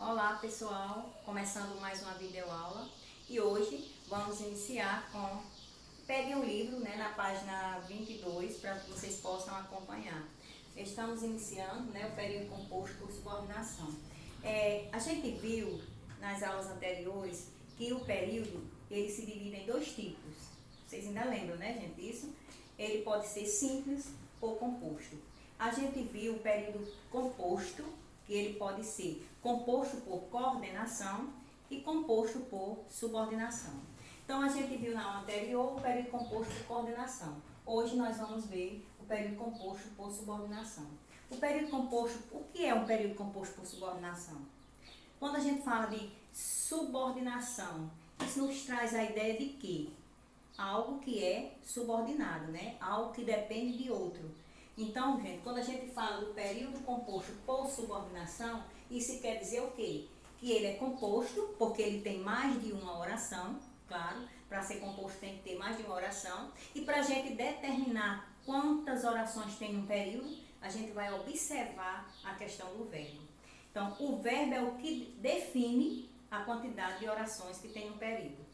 Olá pessoal, começando mais uma videoaula e hoje vamos iniciar com peguem o livro, na página 22 para que vocês possam acompanhar. Estamos iniciando, o período composto por subordinação. A gente viu nas aulas anteriores que o período ele se divide em dois tipos. Vocês ainda lembram, né, gente, isso? Ele pode ser simples ou composto. A gente viu o período composto, que ele pode ser composto por coordenação e composto por subordinação. Então, a gente viu na aula anterior o período composto por coordenação. Hoje nós vamos ver o período composto por subordinação. O período composto, o que é um período composto por subordinação? Quando a gente fala de subordinação, isso nos traz a ideia de quê? Algo que é subordinado, Algo que depende de outro. Então, gente, quando a gente fala do período composto por subordinação, isso quer dizer o quê? Que ele é composto porque ele tem mais de uma oração, claro, para ser composto tem que ter mais de uma oração. E para a gente determinar quantas orações tem um período, a gente vai observar a questão do verbo. Então, o verbo é o que define a quantidade de orações que tem um período.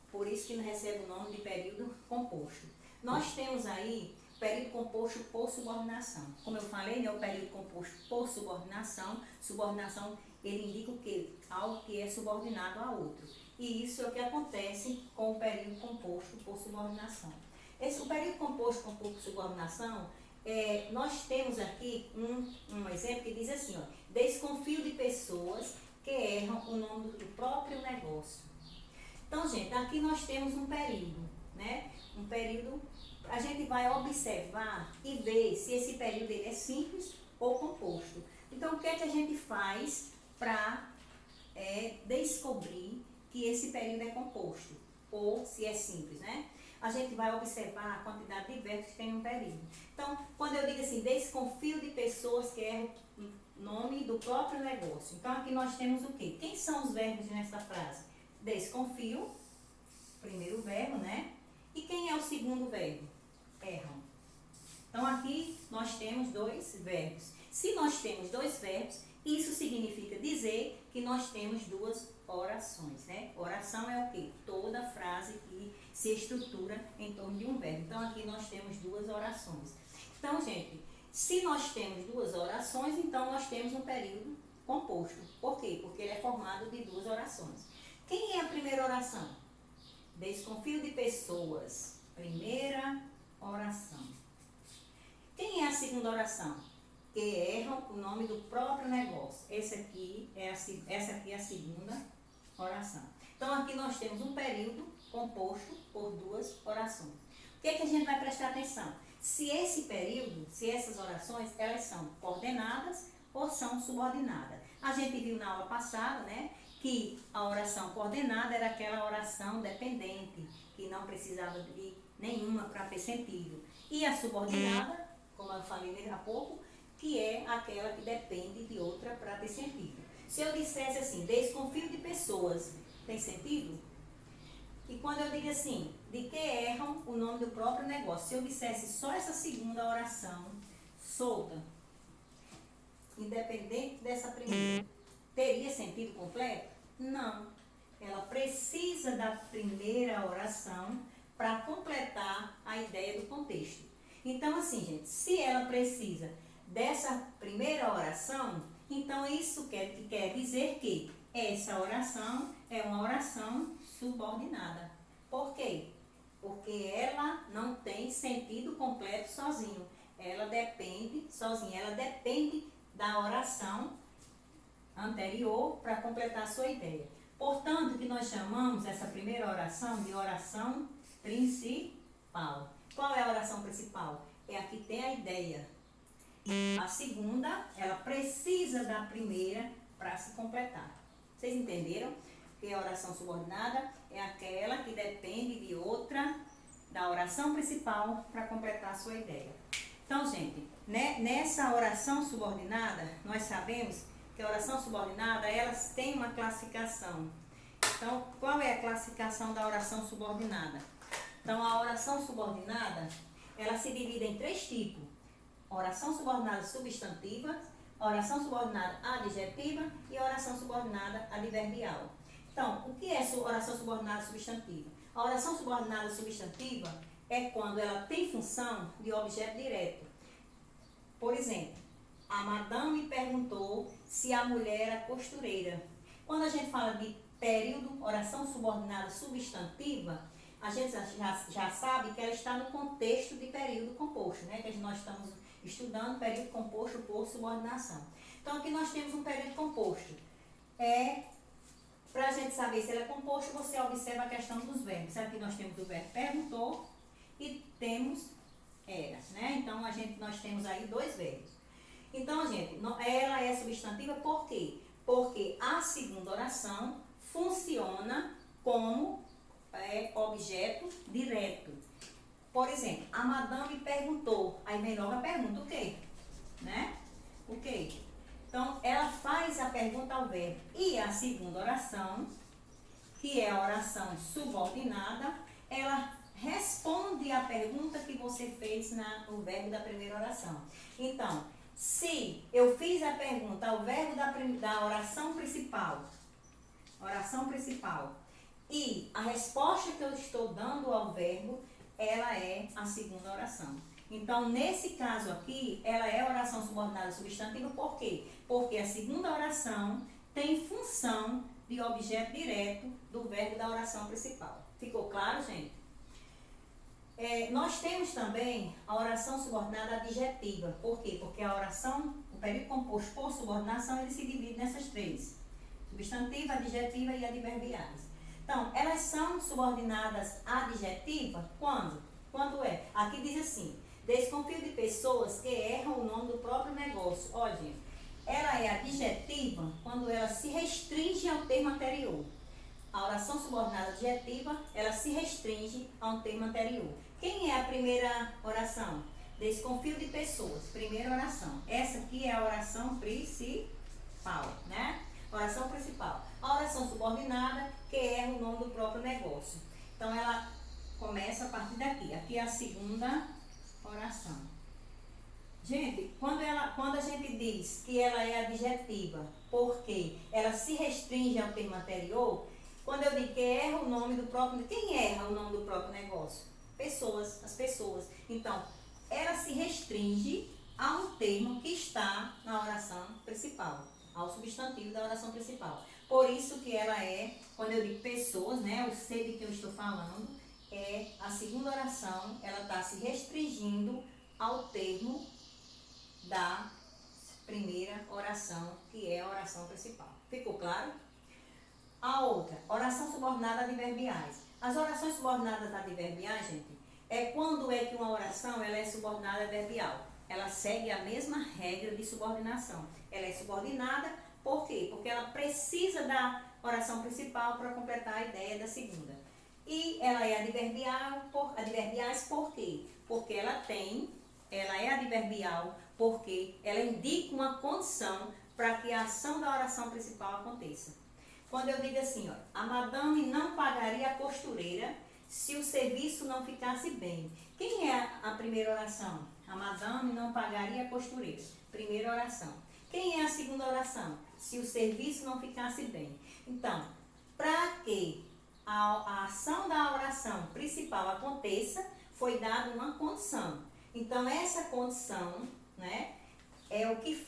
Por isso que recebe o nome de período composto. Nós temos aí período composto por subordinação. Como eu falei, o período composto por subordinação. Subordinação, ele indica o quê? Algo que é subordinado a outro. E isso é o que acontece com o período composto por subordinação. O período composto por subordinação, nós temos aqui um exemplo que diz assim, desconfio de pessoas que erram o nome do próprio negócio. Então, gente, aqui nós temos um período, Um período, a gente vai observar e ver se esse período ele é simples ou composto. Então, o que é que a gente faz para descobrir que esse período é composto ou se é simples, A gente vai observar a quantidade de verbos que tem um período. Então, quando eu digo assim, desconfio de pessoas que erram o nome do próprio negócio. Então, aqui nós temos o quê? Quem são os verbos nessa frase? Desconfio, primeiro verbo, E quem é o segundo verbo? Erram. Então, aqui nós temos dois verbos. Se nós temos dois verbos, isso significa dizer que nós temos duas orações, Oração é o quê? Toda frase que se estrutura em torno de um verbo. Então, aqui nós temos duas orações. Então, gente, se nós temos duas orações, então nós temos um período composto. Por quê? Porque ele é formado de duas orações. Quem é a primeira oração? Desconfio de pessoas. Primeira oração. Quem é a segunda oração? Que erram o nome do próprio negócio. Essa aqui é a segunda oração. Então, aqui nós temos um período composto por duas orações. O que é que a gente vai prestar atenção? Se esse período, se essas orações, elas são coordenadas ou são subordinadas. A gente viu na aula passada, que a oração coordenada era aquela oração dependente, que não precisava de nenhuma para ter sentido. E a subordinada, como eu falei há pouco, que é aquela que depende de outra para ter sentido. Se eu dissesse assim, desconfio de pessoas, tem sentido? E quando eu digo assim, de que erram o nome do próprio negócio, se eu dissesse só essa segunda oração, solta, independente dessa primeira, teria sentido completo? Não. Ela precisa da primeira oração para completar a ideia do contexto. Então, assim, gente, se ela precisa dessa primeira oração, então isso quer dizer que essa oração é uma oração subordinada. Por quê? Porque ela não tem sentido completo sozinho. Ela depende sozinha, ela depende da oração anterior para completar a sua ideia. Portanto, que nós chamamos essa primeira oração de oração principal. Qual é a oração principal? É a que tem a ideia. A segunda, ela precisa da primeira para se completar. Vocês entenderam? Que a oração subordinada é aquela que depende de outra, da oração principal para completar a sua ideia. Então, gente, nessa oração subordinada, nós sabemos que a oração subordinada, elas têm uma classificação. Então, qual é a classificação da oração subordinada? Então, a oração subordinada, ela se divide em três tipos. Oração subordinada substantiva, oração subordinada adjetiva e oração subordinada adverbial. Então, o que é oração subordinada substantiva? A oração subordinada substantiva é quando ela tem função de objeto direto. Por exemplo, a madame perguntou se a mulher era costureira. Quando a gente fala de período, oração subordinada substantiva, a gente já sabe que ela está no contexto de período composto, né? Que nós estamos estudando período composto por subordinação. Então, aqui nós temos um período composto. Para a gente saber se ele é composto, você observa a questão dos verbos. Aqui nós temos o verbo perguntou e temos era, né? Então, nós temos aí dois verbos. Então, gente, ela é substantiva por quê? Porque a segunda oração funciona como objeto direto. Por exemplo, a madame perguntou. Aí vem logo a pergunta, o quê? Né? O quê? Então, ela faz a pergunta ao verbo. E a segunda oração, que é a oração subordinada, ela responde a pergunta que você fez no verbo da primeira oração. Então, se eu fiz a pergunta ao verbo da oração principal, e a resposta que eu estou dando ao verbo, ela é a segunda oração. Então, nesse caso aqui, ela é oração subordinada substantiva, por quê? Porque a segunda oração tem função de objeto direto do verbo da oração principal. Ficou claro, gente? Nós temos também a oração subordinada adjetiva. Por quê? Porque a oração, o período composto por subordinação, ele se divide nessas três: substantiva, adjetiva e adverbiais. Então, elas são subordinadas adjetiva quando? Quando é? Aqui diz assim: desconfio de pessoas que erram o nome do próprio negócio. Olha, gente, ela é adjetiva quando ela se restringe ao termo anterior. A oração subordinada adjetiva, ela se restringe a um termo anterior. Quem é a primeira oração? Desconfio de pessoas. Primeira oração. Essa aqui é a oração principal, né? Oração principal. A oração subordinada, que erra o nome do próprio negócio. Então, ela começa a partir daqui. Aqui é a segunda oração. Gente, quando a gente diz que ela é adjetiva, porque ela se restringe ao termo anterior, quando eu digo que erra o nome do próprio... Quem erra o nome do próprio negócio? Pessoas, as pessoas. Então, ela se restringe a um termo que está na oração principal, ao substantivo da oração principal. Por isso que ela é, quando eu digo pessoas, né, o ser de que eu estou falando, é a segunda oração, ela está se restringindo ao termo da primeira oração, que é a oração principal. Ficou claro? A outra, oração subordinada adverbiais. As orações subordinadas adverbiais, gente, é quando é que uma oração ela é subordinada adverbial. Ela segue a mesma regra de subordinação. Ela é subordinada, por quê? Porque ela precisa da oração principal para completar a ideia da segunda. E ela é adverbiais por quê? Porque ela é adverbial porque ela indica uma condição para que a ação da oração principal aconteça. Quando eu digo assim, ó, a madame não pagaria a costureira se o serviço não ficasse bem. Quem é a primeira oração? A madame não pagaria a costureira. Primeira oração. Quem é a segunda oração? Se o serviço não ficasse bem. Então, para que a ação da oração principal aconteça, foi dada uma condição. Então, essa condição, né, é o que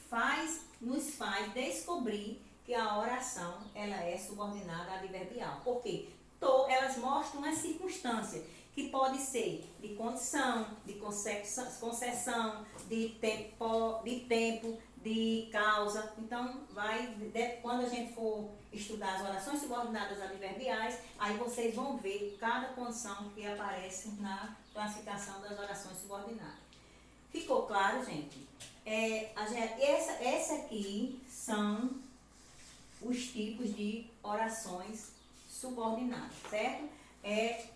nos faz descobrir que a oração ela é subordinada adverbial. Por quê? Elas mostram uma circunstância que pode ser de condição, de concessão, de tempo, de causa. Então, quando a gente for estudar as orações subordinadas adverbiais, aí vocês vão ver cada condição que aparece na classificação das orações subordinadas. Ficou claro, gente? Essa aqui são os tipos de orações subordinadas, certo?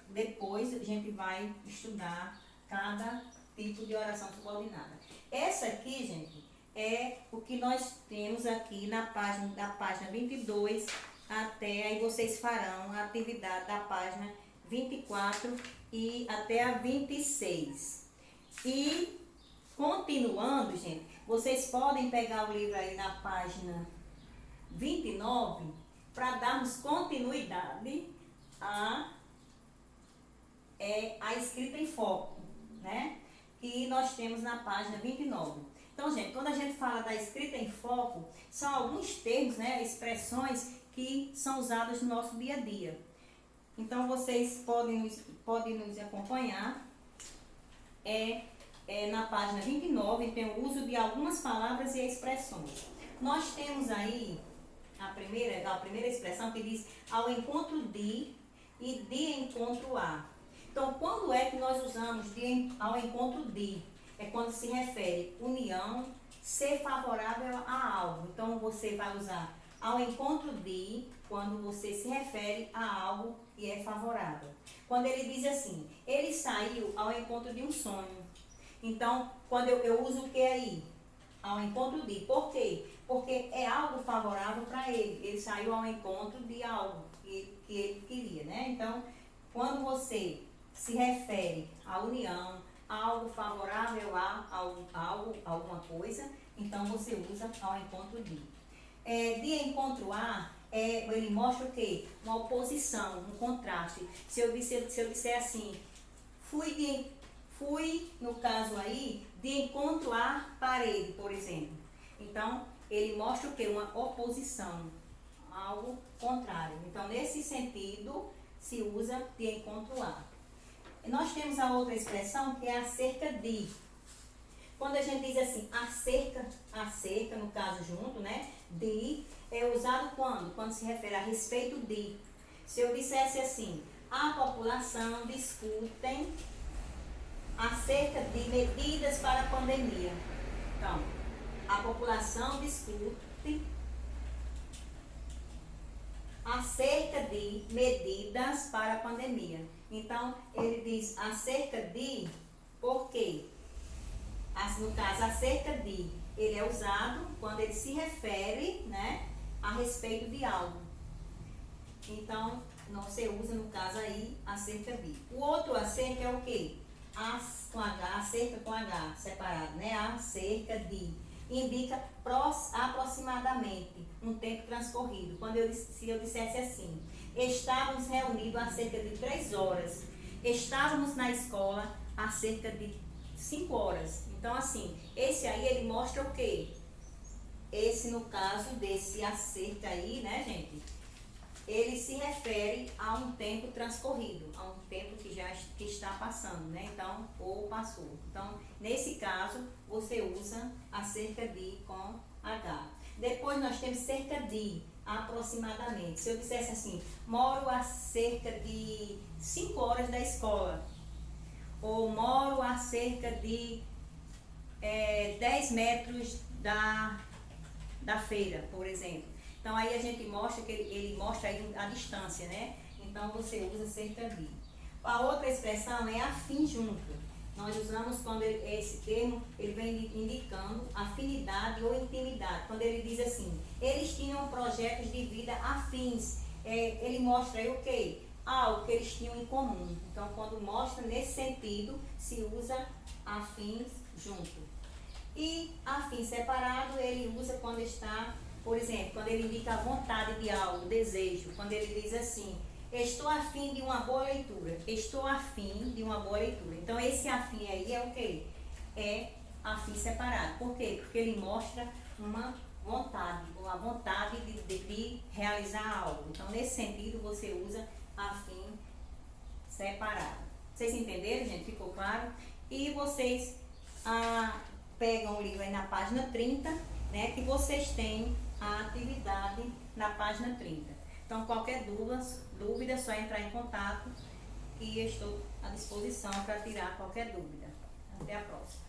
Depois a gente vai estudar cada tipo de oração subordinada. Essa aqui, gente, é o que nós temos aqui da página 22 até, aí vocês farão a atividade da página 24 e até a 26. E, continuando, gente, Vocês podem pegar o livro aí na página 29 para darmos continuidade a escrita em foco, né? Que nós temos na página 29. Então, gente, quando a gente fala da escrita em foco, são alguns termos, né, expressões que são usadas no nosso dia a dia. Então, vocês podem nos acompanhar. Na página 29 tem o uso de algumas palavras e expressões. Nós temos aí a primeira expressão que diz ao encontro de e de encontro a. Então, quando é que nós usamos ao encontro de? É quando se refere união, ser favorável a algo. Então, você vai usar ao encontro de quando você se refere a algo que é favorável. Quando ele diz assim, ele saiu ao encontro de um sonho. Então, quando eu uso o que aí? Ao encontro de. Por quê? Porque é algo favorável para ele. Ele saiu ao encontro de algo que ele queria, né? Então, quando você se refere à união, algo favorável a algo, alguma coisa, então você usa ao encontro de. De encontro a, ele mostra o quê? Uma oposição, um contraste. Se eu disser assim, fui, no caso aí, de encontro à parede, por exemplo. Então, ele mostra o quê? Uma oposição, algo contrário. Então, nesse sentido, se usa de encontro a. Nós temos a outra expressão que é acerca de. Quando a gente diz assim, acerca, no caso junto, né? De, é usado quando? Quando se refere a respeito de. Se eu dissesse assim, a população discutem acerca de medidas para a pandemia. Então, a população discute acerca de medidas para a pandemia. Então, ele diz acerca de, por quê? No caso, acerca de, ele é usado quando ele se refere, né, a respeito de algo. Então, você usa, no caso aí, acerca de. O outro acerca é o quê? Com H, acerca com H, separado, né? Acerca de. Indica aproximadamente um tempo transcorrido. Se eu dissesse assim, estávamos reunidos há cerca de 3 horas. Estávamos na escola há cerca de 5 horas. Então, assim, esse aí, ele mostra o quê? Esse, no caso desse acerca aí, né, gente? Ele se refere a um tempo transcorrido, a um tempo que está passando, né? Então, ou passou. Então, nesse caso, você usa acerca de com H. Depois nós temos cerca de, aproximadamente. Se eu dissesse assim, moro a cerca de 5 horas da escola. Ou moro a cerca de 10 metros da feira, por exemplo. Então, aí a gente mostra que ele mostra aí a distância, né? Então, você usa cerca de. A outra expressão é afim junto. Nós usamos quando esse termo, ele vem indicando afinidade ou intimidade. Quando ele diz assim, eles tinham projetos de vida afins. Ele mostra aí o quê? Algo que eles tinham em comum. Então, quando mostra nesse sentido, se usa afins junto. E afim separado, ele usa quando está... Por exemplo, quando ele indica a vontade de algo, desejo, quando ele diz assim, estou afim de uma boa leitura, estou afim de uma boa leitura. Então, esse afim aí é o quê? É afim separado. Por quê? Porque ele mostra uma vontade de realizar algo. Então, nesse sentido, você usa afim separado. Vocês entenderam, gente? Ficou claro? E vocês pegam o livro aí na página 30, né? Que vocês têm a atividade na página 30. Então, qualquer dúvida, é só entrar em contato e eu estou à disposição para tirar qualquer dúvida. Até a próxima.